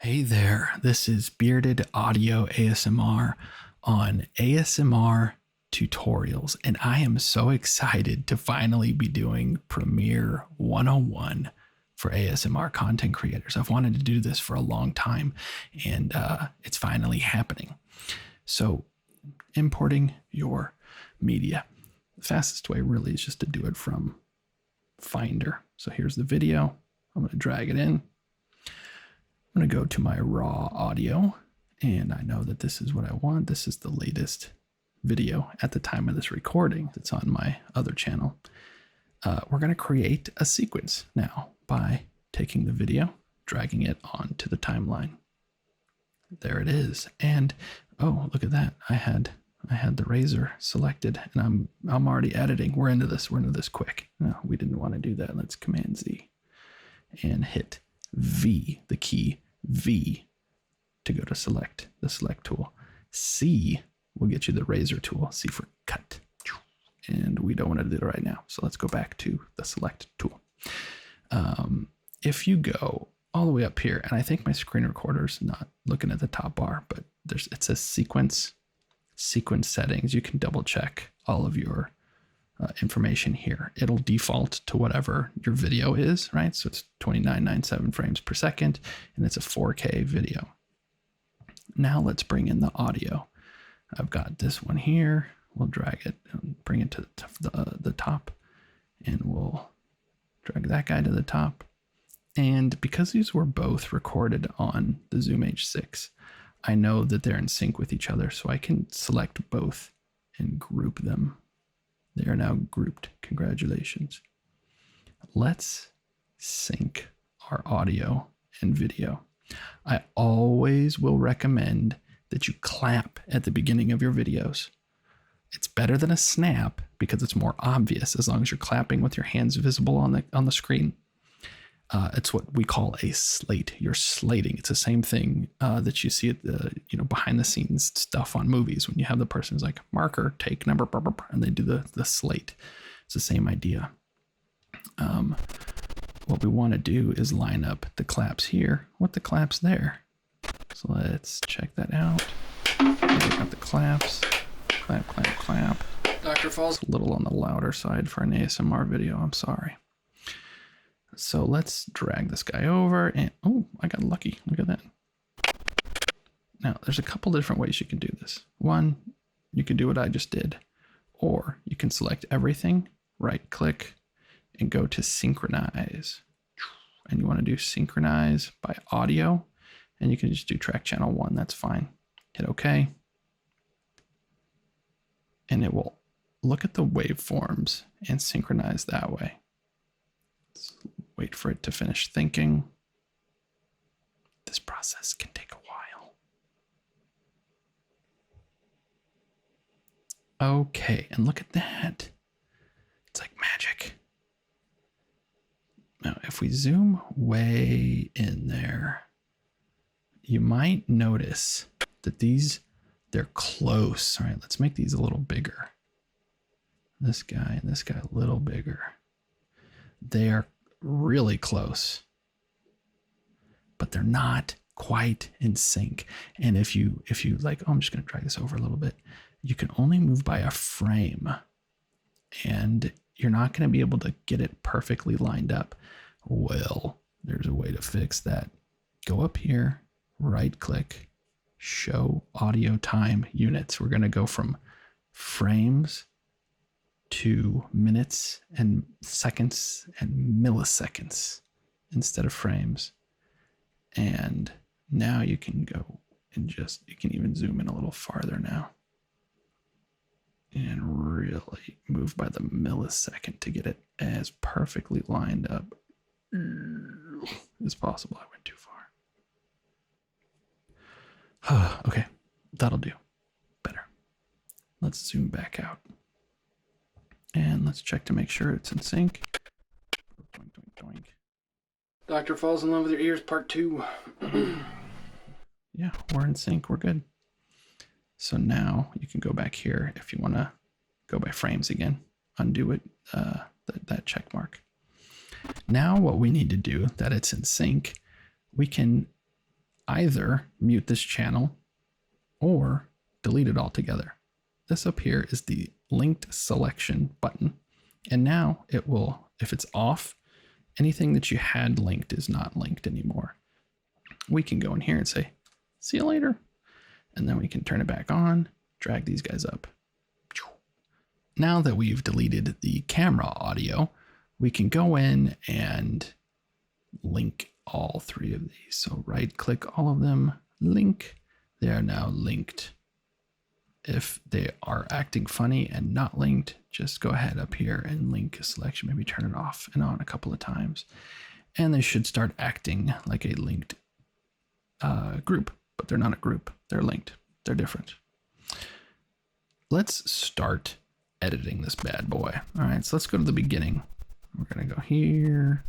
Hey there, this is Bearded Audio ASMR on ASMR tutorials, and I am so excited to finally be doing Premiere 101 for ASMR content creators. I've wanted to do this for a long time, and it's finally happening. So, importing your media. The fastest way really is just to do it from Finder. So here's the video. I'm going to drag it in. I'm going to go to my raw audio, and I know that this is what I want. This is the latest video at the time of this recording. It's on my other channel. We're going to create a sequence now by taking the video, dragging it onto the timeline. There it is. And oh, look at that. I had the razor selected, and I'm already editing. We're into this quick. No, we didn't want to do that. Let's Command Z and hit V, the key V, to go to select, the select tool. C will get you the razor tool, C for cut. And we don't want to do it right now. So let's go back to the select tool. If you go all the way up here, and I think my screen recorder's not looking at the top bar, but it says sequence settings. You can double check all of your information here. It'll default to whatever your video is, right? So it's 2997 frames per second, and it's a 4K video. Now let's bring in the audio. I've got this one here. We'll drag it and bring it to the top, and we'll drag that guy to the top. And because these were both recorded on the Zoom H6, I know that they're in sync with each other, so I can select both and group them. They are now grouped. Congratulations. Let's sync our audio and video. I always will recommend that you clap at the beginning of your videos. It's better than a snap because it's more obvious as long as you're clapping with your hands visible on the screen. It's what we call a slate. You're slating. It's the same thing that you see at the behind the scenes stuff on movies when you have the person who's like marker take number and they do the slate. It's the same idea. What we want to do is line up the claps here with the claps there. So let's check that out. We got the claps. Clap, clap, clap. Dr. Falls. A little on the louder side for an ASMR video. I'm sorry. So let's drag this guy over, and oh, I got lucky. Look at that. Now, there's a couple different ways you can do this. One, you can do what I just did, or you can select everything, right click, and go to synchronize. And you want to do synchronize by audio, and you can just do track channel 1. That's fine. Hit OK. And it will look at the waveforms and synchronize that way. Let's wait for it to finish thinking. This process can take a while. Okay, and look at that. It's like magic. Now, if we zoom way in there, you might notice that they're close. All right, let's make these a little bigger. This guy and this guy a little bigger. They are really close, but they're not quite in sync. And if you like, oh, I'm just going to drag this over a little bit, you can only move by a frame, and you're not going to be able to get it perfectly lined up. Well, there's a way to fix that. Go up here, right click, show audio time units. We're going to go from frames to minutes and seconds and milliseconds instead of frames. And now you can go and you can even zoom in a little farther now and really move by the millisecond to get it as perfectly lined up as possible. I went too far. Okay, that'll do. Better. Let's zoom back out. And let's check to make sure it's in sync. Doink, doink, doink. Doctor Falls in Love with Your Ears, part 2. Yeah, we're in sync. We're good. So now you can go back here if you want to go by frames again. Undo it, that check mark. Now what we need to do, that it's in sync, we can either mute this channel or delete it altogether. This up here is the linked selection button. And now it will, if it's off, anything that you had linked is not linked anymore. We can go in here and say, see you later. And then we can turn it back on, drag these guys up. Now that we've deleted the camera audio, we can go in and link all three of these. So right click all of them, link. They are now linked. If they are acting funny and not linked, just go ahead up here and link a selection, maybe turn it off and on a couple of times. And they should start acting like a linked group, but they're not a group. They're linked. They're different. Let's start editing this bad boy. All right, so let's go to the beginning. We're going to go here.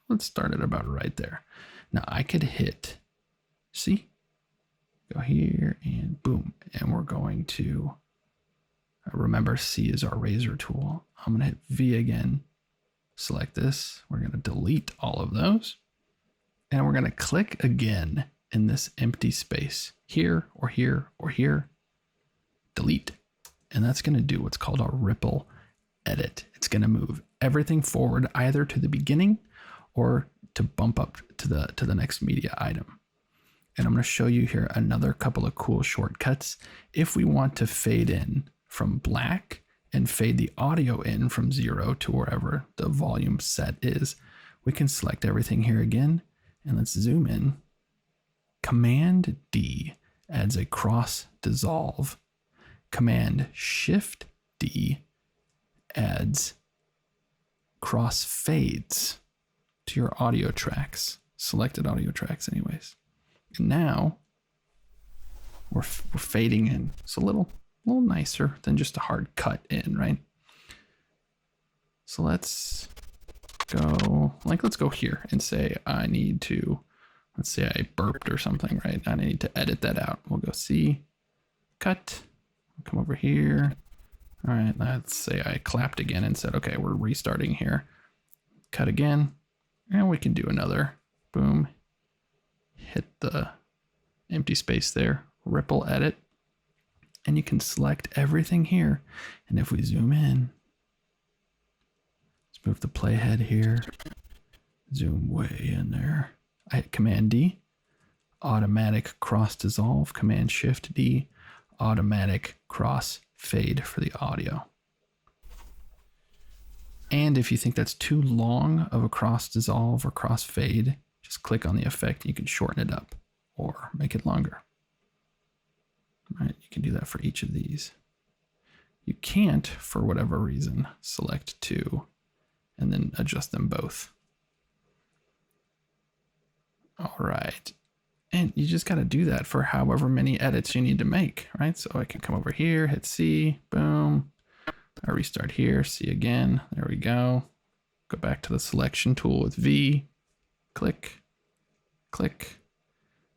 Let's start it about right there. Now I could hit, see? Go here and boom. And we're going to, remember C is our razor tool. I'm going to hit V again, select this. We're going to delete all of those. And we're going to click again in this empty space here or here or here, delete. And that's going to do what's called a ripple edit. It's going to move everything forward either to the beginning or to bump up to the next media item. And I'm going to show you here another couple of cool shortcuts. If we want to fade in from black and fade the audio in from 0 to wherever the volume set is, we can select everything here again. And let's zoom in. Command D adds a cross dissolve. Command Shift D adds cross fades to your audio tracks, selected audio tracks anyways. And now we're fading in. It's a little nicer than just a hard cut in, right? So let's go here and say I need to, let's say I burped or something, right? I need to edit that out. We'll go C, cut, come over here. All right, let's say I clapped again and said, okay, we're restarting here. Cut again, and we can do another, boom. Hit the empty space there, ripple edit, and you can select everything here. And if we zoom in, let's move the playhead here, zoom way in there. I hit Command D, automatic cross dissolve, Command Shift D, automatic cross fade for the audio. And if you think that's too long of a cross dissolve or cross fade, just click on the effect. You can shorten it up or make it longer. All right, you can do that for each of these. You can't, for whatever reason, select two and then adjust them both. All right. And you just got to do that for however many edits you need to make, right? So I can come over here, hit C, boom. I restart here, C again. There we go. Go back to the selection tool with V. Click, click,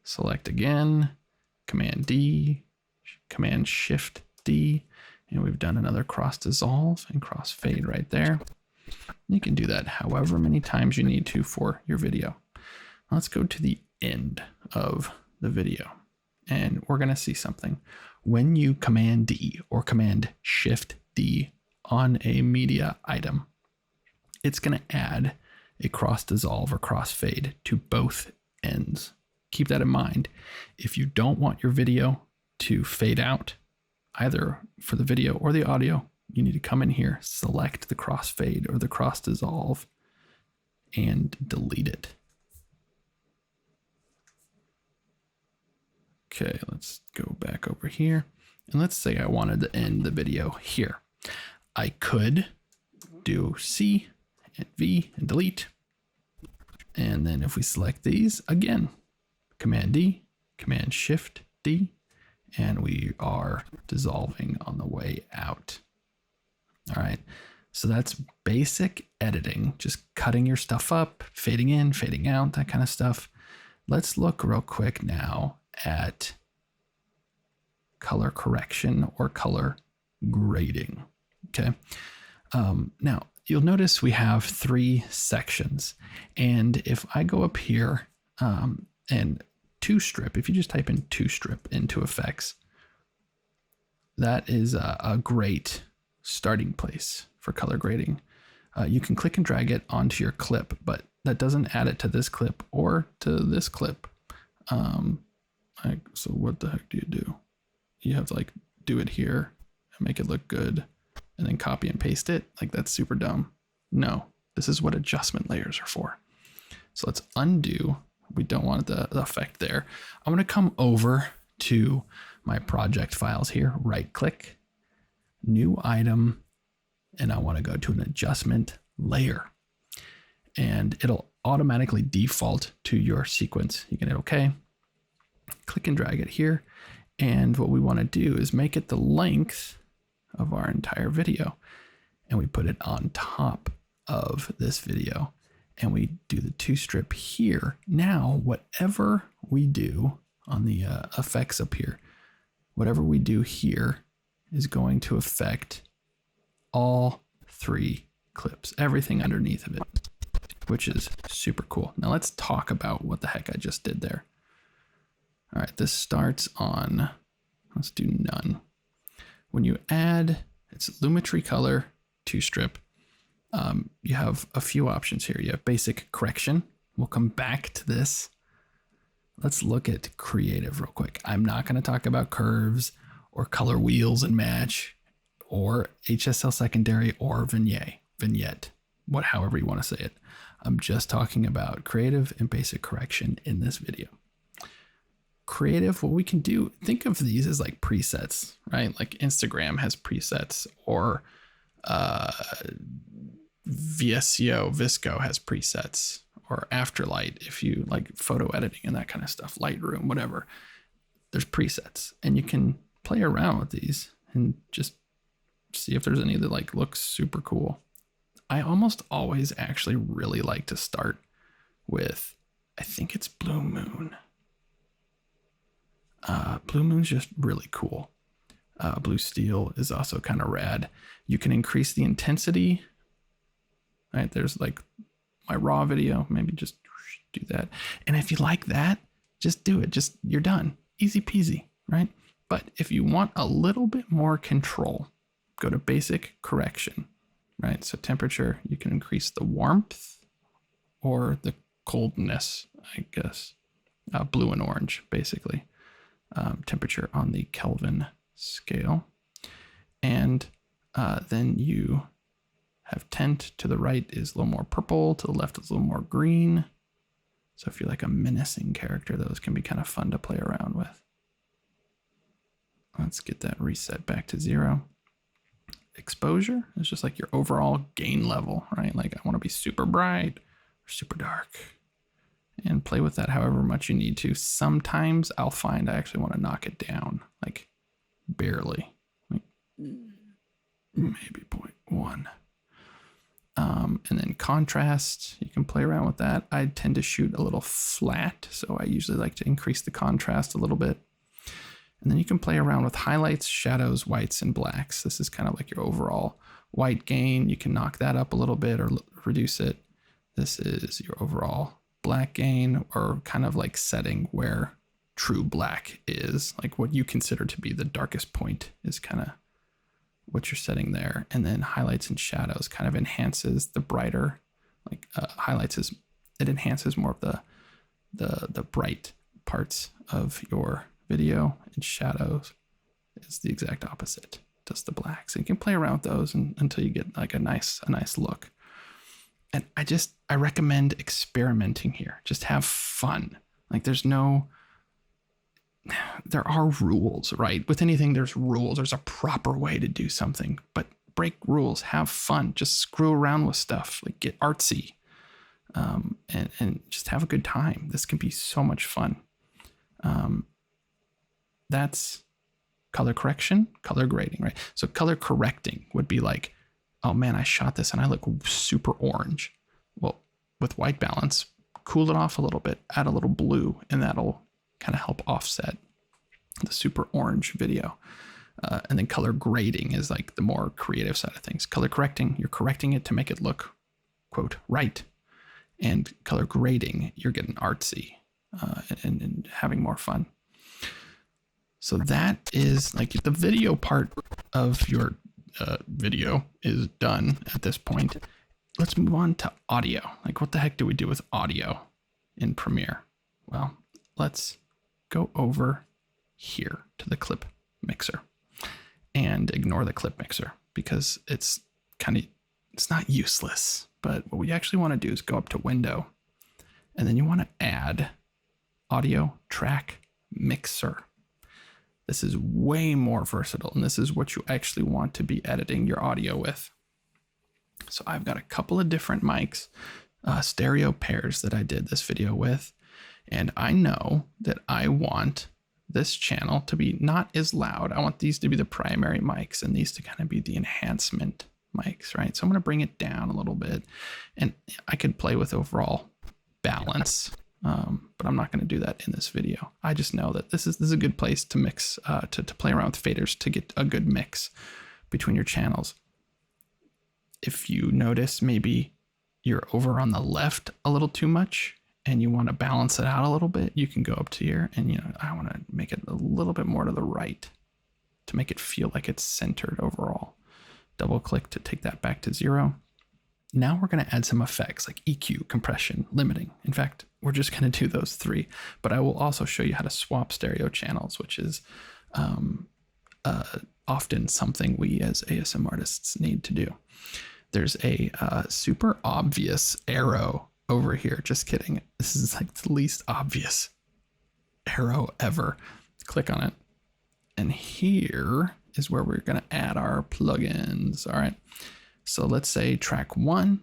select again, Command D, Command Shift D, and we've done another cross dissolve and cross fade right there. You can do that however many times you need to for your video. Let's go to the end of the video and we're going to see something. When you Command D or Command Shift D on a media item, it's going to add a cross dissolve or cross fade to both ends. Keep that in mind. If you don't want your video to fade out, either for the video or the audio, you need to come in here, select the cross fade or the cross dissolve, and delete it. Okay, let's go back over here. And let's say I wanted to end the video here. I could do C and V and delete. And then if we select these again, Command D, Command Shift D, and we are dissolving on the way out. All right, so that's basic editing, just cutting your stuff up, fading in, fading out, that kind of stuff. Let's look real quick now at color correction or color grading. Okay. Now you'll notice we have 3 sections. And if I go up here, And two strip, if you just type in two strip into effects, that is a great starting place for color grading. You can click and drag it onto your clip, but that doesn't add it to this clip or to this clip. So what the heck do you do? You have to like do it here and make it look good and then copy and paste it. Like that's super dumb. No, this is what adjustment layers are for. So let's undo. We don't want the effect there. I'm going to come over to my project files here, right click, new item, and I want to go to an adjustment layer. And it'll automatically default to your sequence. You can hit OK, click and drag it here. And what we want to do is make it the length of our entire video. And we put it on top of this video. And we do the two strip here. Now, whatever we do on the effects up here, whatever we do here is going to affect all three clips, everything underneath of it, which is super cool. Now let's talk about what the heck I just did there. All right, this starts on, let's do none. When you add, it's Lumetri color, two strip, you have a few options here. You have basic correction. We'll come back to this. Let's look at creative real quick. I'm not going to talk about curves or color wheels and match or HSL secondary or vignette, however you want to say it. I'm just talking about creative and basic correction in this video. Creative, what we can do, think of these as like presets, right? Like Instagram has presets, or Visco has presets, or Afterlight, if you like photo editing and that kind of stuff, Lightroom, whatever. There's presets, and you can play around with these and just see if there's any that like look super cool. I almost always actually really like to start with, I think it's Blue Moon. Blue Moon's just really cool. Blue Steel is also kind of rad. You can increase the intensity. Right, there's like my raw video, maybe just do that. And if you like that, just do it. Just, you're done. Easy peasy, right? But if you want a little bit more control, go to basic correction, right? So temperature, you can increase the warmth or the coldness, I guess. Blue and orange, basically. Temperature on the Kelvin scale. And then you have tint. To the right is a little more purple, to the left is a little more green. So if you're like a menacing character, those can be kind of fun to play around with. Let's get that reset back to 0. Exposure is just like your overall gain level, right? Like I want to be super bright or super dark, and play with that however much you need to. Sometimes I'll find I actually want to knock it down, like barely, like maybe 0.1. And then contrast, you can play around with that. I tend to shoot a little flat, so I usually like to increase the contrast a little bit. And then you can play around with highlights, shadows, whites, and blacks. This is kind of like your overall white gain. You can knock that up a little bit or reduce it. This is your overall black gain, or kind of like setting where true black is, like what you consider to be the darkest point is kind of what you're setting there. And then highlights and shadows kind of enhances the brighter, like highlights is, it enhances more of the bright parts of your video, and shadows is the exact opposite, just the black. So you can play around with those until you get like a nice look. And I recommend experimenting here. Just have fun. Like there are rules, right? With anything, there's rules. There's a proper way to do something, but break rules, have fun, just screw around with stuff, like get artsy, and just have a good time. This can be so much fun. That's color correction, color grading, right? So color correcting would be like, oh man, I shot this and I look super orange. Well, with white balance, cool it off a little bit, add a little blue, and that'll kind of help offset the super orange video. And then color grading is like the more creative side of things. Color correcting, you're correcting it to make it look, quote, right. And color grading, you're getting artsy. and having more fun. So that is like the video part of your video is done at this point. Let's move on to audio. Like, what the heck do we do with audio in Premiere? Well, let's go over here to the clip mixer and ignore the clip mixer because it's not useless. But what we actually want to do is go up to Window, and then you want to add Audio Track Mixer. This is way more versatile, and this is what you actually want to be editing your audio with. So I've got a couple of different mics, stereo pairs that I did this video with, and I know that I want this channel to be not as loud. I want these to be the primary mics and these to kind of be the enhancement mics, right? So I'm going to bring it down a little bit, and I could play with overall balance, but I'm not going to do that in this video. I just know that this is a good place to mix, to play around with faders to get a good mix between your channels. If you notice maybe you're over on the left a little too much and you want to balance it out a little bit, you can go up to here and, I want to make it a little bit more to the right to make it feel like it's centered overall. Double click to take that back to 0. Now we're going to add some effects like EQ, compression, limiting. In fact, we're just going to do those 3, but I will also show you how to swap stereo channels, which is often something we as ASM artists need to do. There's a super obvious arrow over here. Just kidding. This is like the least obvious arrow ever. Click on it. And here is where we're going to add our plugins. All right. So let's say track 1.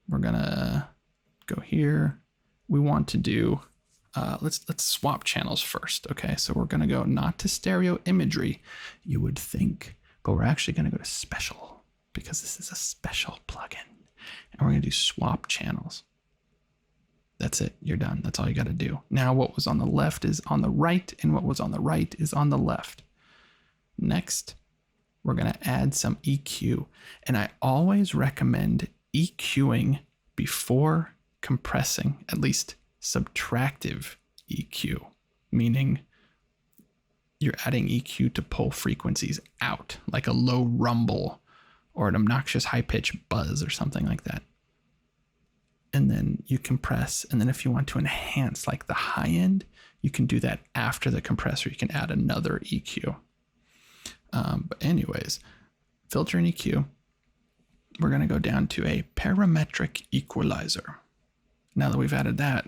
We're going to go here. We want to do, let's swap channels first. Okay. So we're going to go not to stereo imagery, you would think, but we're actually going to go to special, because this is a special plugin, and we're going to do swap channels. That's it. You're done. That's all you got to do. Now what was on the left is on the right, and what was on the right is on the left. Next, we're going to add some EQ, and I always recommend EQing before compressing, at least subtractive EQ, meaning you're adding EQ to pull frequencies out, like a low rumble or an obnoxious high-pitched buzz or something like that. And then you compress, and then if you want to enhance like the high end, you can do that after the compressor. You can add another EQ. But anyways, filter and EQ, we're going to go down to a parametric equalizer. Now that we've added that,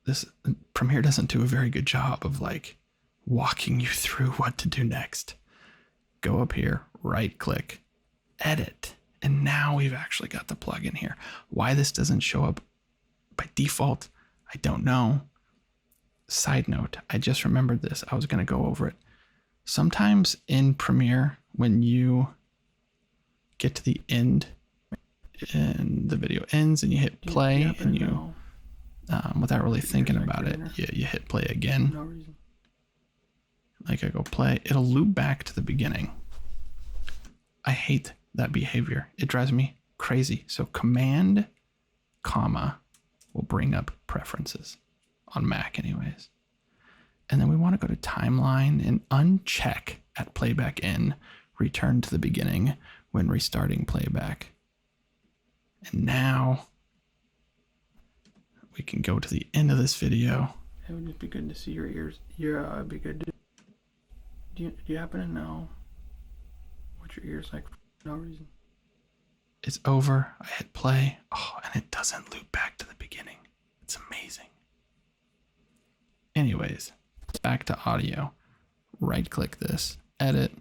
this Premiere doesn't do a very good job of like walking you through what to do next. Go up here, right click, edit, and now we've actually got the plugin here. Why this doesn't show up by default, I don't know. Side note, I just remembered this. I was going to go over it. Sometimes in Premiere, when you get to the end and the video ends and you hit play and you, without really thinking about it, you hit play again. No reason. Like I go play, it'll loop back to the beginning. I hate that behavior. It drives me crazy. So Command, comma, will bring up preferences on Mac anyways. And then we want to go to timeline and uncheck at playback in, return to the beginning when restarting playback. And now we can go to the end of this video. It would just be good to see your ears. Yeah, it'd be good to. Do you happen to know what your ears like for no reason? It's over. I hit play. Oh, and it doesn't loop back to the beginning. It's amazing. Anyways, back to audio. Right click this, edit.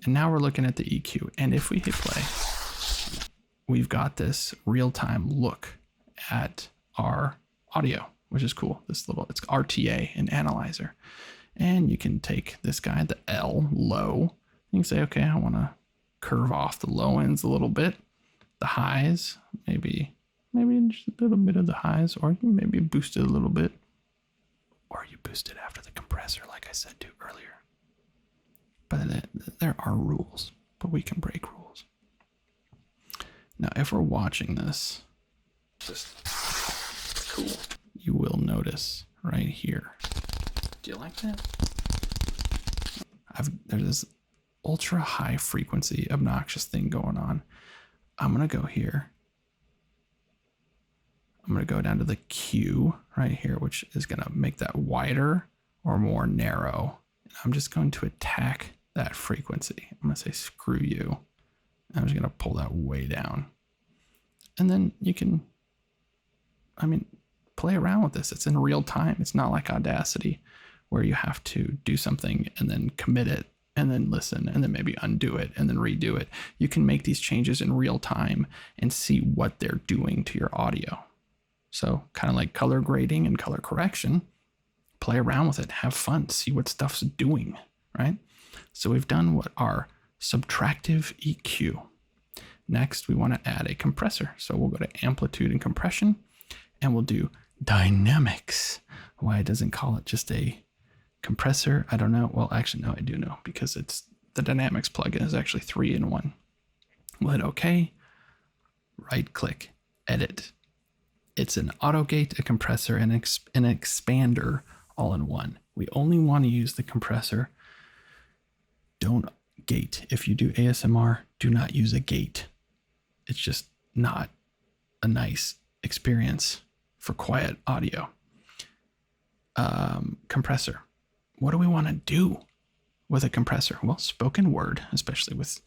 And now we're looking at the EQ. And if we hit play, we've got this real-time look at our audio, which is cool. It's RTA, an analyzer. And you can take this guy, the L, low. You can say, okay, I want to curve off the low ends a little bit. The highs, maybe just a little bit of the highs, or you can maybe boost it a little bit. Or you boost it after the compressor, like I said to earlier. But there are rules, but we can break rules. Now, if we're watching this, just cool, you will notice right here. Do you like that? There's this ultra high frequency obnoxious thing going on. I'm going to go here. I'm going to go down to the Q right here, which is going to make that wider or more narrow. I'm just going to attack that frequency. I'm going to say, screw you. I'm just going to pull that way down. And then you can, play around with this. It's in real time. It's not like Audacity where you have to do something and then commit it and then listen and then maybe undo it and then redo it. You can make these changes in real time and see what they're doing to your audio. So kind of like color grading and color correction, play around with it, have fun, see what stuff's doing, right? So we've done what our subtractive EQ. Next, we want to add a compressor. So we'll go to amplitude and compression and we'll do dynamics. Why it doesn't call it just a compressor, I don't know. Well, actually, no, I do know because it's the dynamics plugin is actually 3-in-1. We'll hit OK, right click, edit. It's an auto gate, a compressor, and an expander all in one. We only want to use the compressor. Don't gate. If you do ASMR, do not use a gate. It's just not a nice experience for quiet audio. Compressor. What do we want to do with a compressor? Well, spoken word, especially with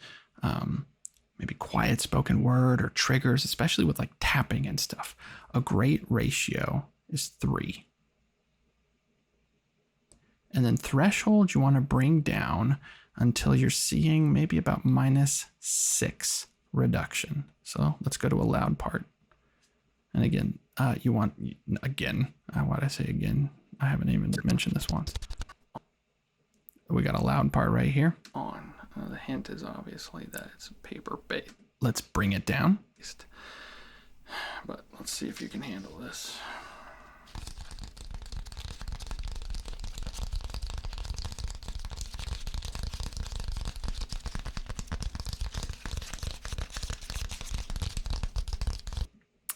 maybe quiet spoken word or triggers, especially with like tapping and stuff. A great ratio is 3. And then threshold you want to bring down until you're seeing maybe about -6 reduction. So let's go to a loud part. And again, you want, why'd I say again? I haven't even mentioned this once. We got a loud part right here. On. The hint is obviously that it's paper bait. Let's bring it down. But let's see if you can handle this.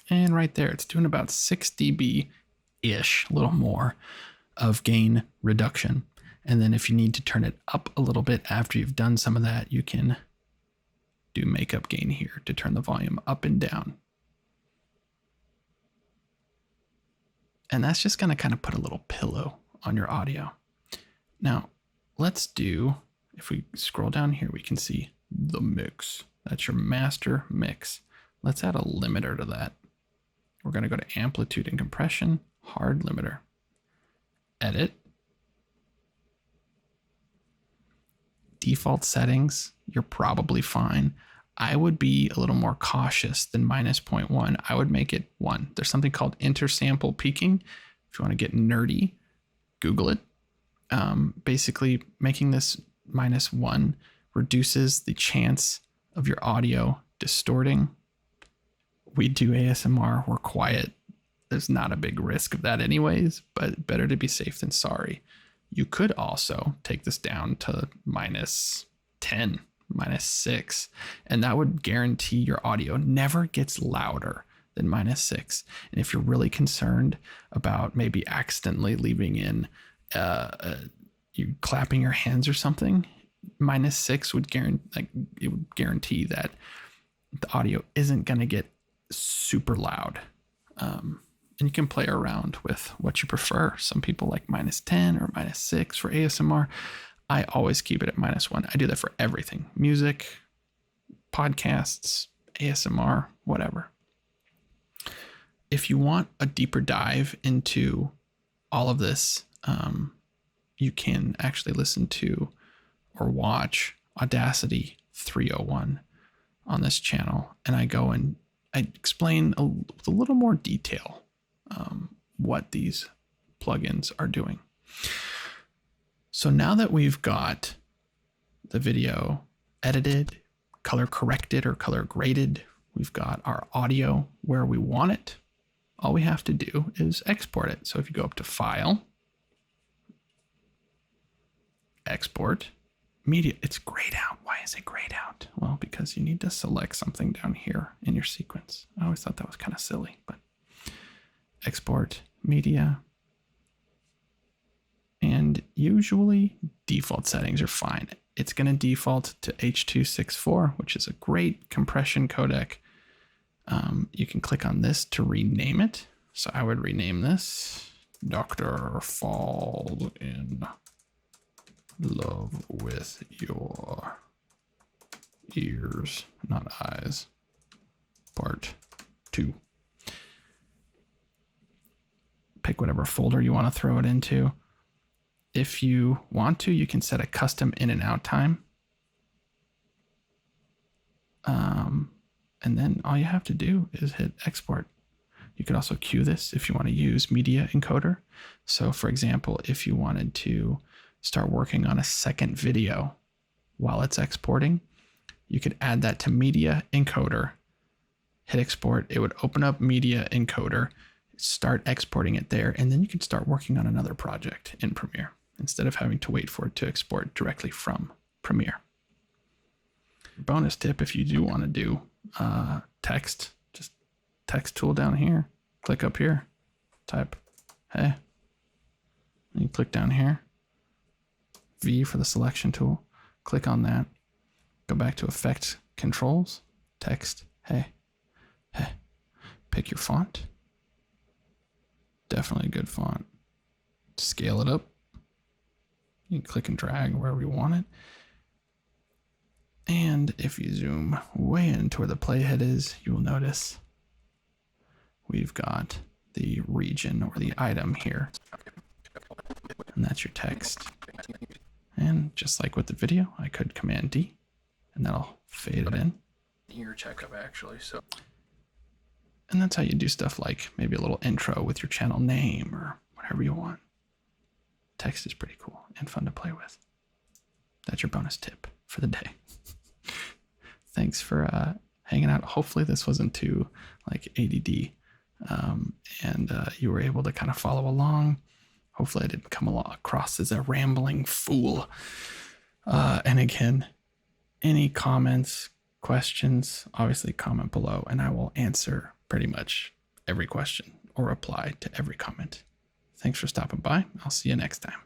And right there, it's doing about 6 dB-ish, a little more, of gain reduction. And then if you need to turn it up a little bit after you've done some of that, you can do makeup gain here to turn the volume up and down. And that's just going to kind of put a little pillow on your audio. Now, let's do, if we scroll down here, we can see the mix. That's your master mix. Let's add a limiter to that. We're going to go to amplitude and compression, hard limiter, edit. Default settings, you're probably fine. I would be a little more cautious than -0.1. I would make it 1. There's something called intersample peaking. If you want to get nerdy, Google it. Basically, making this -1 reduces the chance of your audio distorting. We do ASMR, we're quiet. There's not a big risk of that anyways, but better to be safe than sorry. You could also take this down to -10, -6, and that would guarantee your audio never gets louder than -6. And if you're really concerned about maybe accidentally leaving in you clapping your hands or something, -6 would guarantee that the audio isn't going to get super loud. And you can play around with what you prefer. Some people like -10 or -6 for ASMR. I always keep it at -1. I do that for everything. Music, podcasts, ASMR, whatever. If you want a deeper dive into all of this, you can actually listen to or watch Audacity 301 on this channel. And I go and I explain with a little more detail what these plugins are doing. So now that we've got the video edited, color corrected or color graded, we've got our audio where we want it, all we have to do is export it. So if you go up to File, Export, Media, it's grayed out. Why is it grayed out? Well, because you need to select something down here in your sequence. I always thought that was kind of silly, but export, media, usually default settings are fine. It's going to default to H.264, which is a great compression codec. You can click on this to rename it. So I would rename this Dr. Fall in Love with Your Ears, not Eyes, Part 2. Pick whatever folder you want to throw it into. If you want to, you can set a custom in and out time. And then all you have to do is hit export. You could also queue this if you want to use media encoder. So for example, if you wanted to start working on a second video while it's exporting, you could add that to media encoder, hit export. It would open up media encoder, start exporting it there, and then you can start working on another project in Premiere instead of having to wait for it to export directly from Premiere. Bonus tip, if you do want to do text, just text tool down here, click up here, type hey, and you click down here, V for the selection tool, click on that, go back to effect controls, text hey, hey, pick your font, definitely a good font, scale it up, you can click and drag wherever you want it. And if you zoom way into where the playhead is, you will notice we've got the region or the item here. And that's your text. And just like with the video, I could Command D and that'll fade it in. Ear checkup actually. And that's how you do stuff like maybe a little intro with your channel name or whatever you want. Text is pretty cool and fun to play with. That's your bonus tip for the day. Thanks for hanging out. Hopefully this wasn't too like ADD and you were able to kind of follow along. Hopefully I didn't come across as a rambling fool. And again, any comments, questions, obviously comment below and I will answer pretty much every question or reply to every comment. Thanks for stopping by. I'll see you next time.